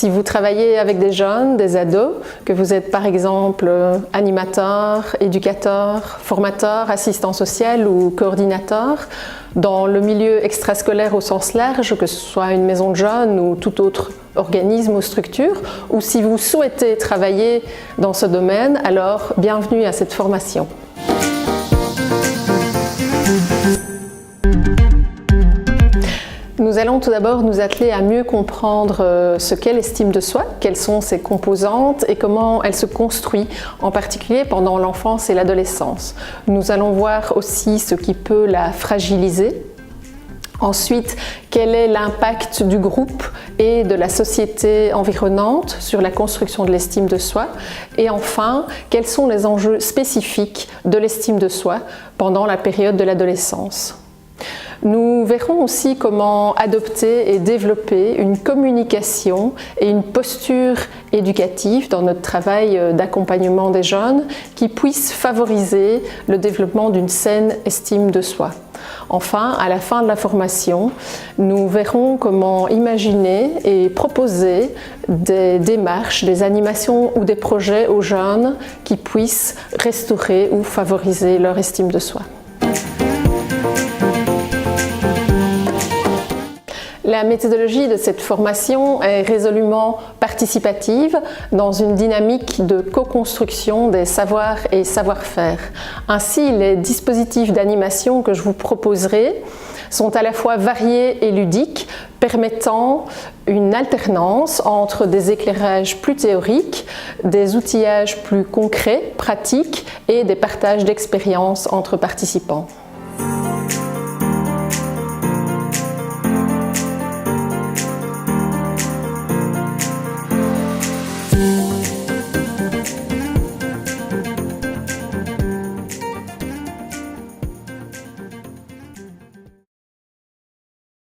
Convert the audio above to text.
Si vous travaillez avec des jeunes, des ados, que vous êtes par exemple animateur, éducateur, formateur, assistant social ou coordinateur, dans le milieu extrascolaire au sens large, que ce soit une maison de jeunes ou tout autre organisme ou structure, ou si vous souhaitez travailler dans ce domaine, alors bienvenue à cette formation. Nous allons tout d'abord nous atteler à mieux comprendre ce qu'est l'estime de soi, quelles sont ses composantes et comment elle se construit, en particulier pendant l'enfance et l'adolescence. Nous allons voir aussi ce qui peut la fragiliser. Ensuite, quel est l'impact du groupe et de la société environnante sur la construction de l'estime de soi? Et enfin, quels sont les enjeux spécifiques de l'estime de soi pendant la période de l'adolescence? Nous verrons aussi comment adopter et développer une communication et une posture éducative dans notre travail d'accompagnement des jeunes qui puissent favoriser le développement d'une saine estime de soi. Enfin, à la fin de la formation, nous verrons comment imaginer et proposer des démarches, des animations ou des projets aux jeunes qui puissent restaurer ou favoriser leur estime de soi. La méthodologie de cette formation est résolument participative dans une dynamique de co-construction des savoirs et savoir-faire. Ainsi, les dispositifs d'animation que je vous proposerai sont à la fois variés et ludiques, permettant une alternance entre des éclairages plus théoriques, des outillages plus concrets, pratiques et des partages d'expériences entre participants.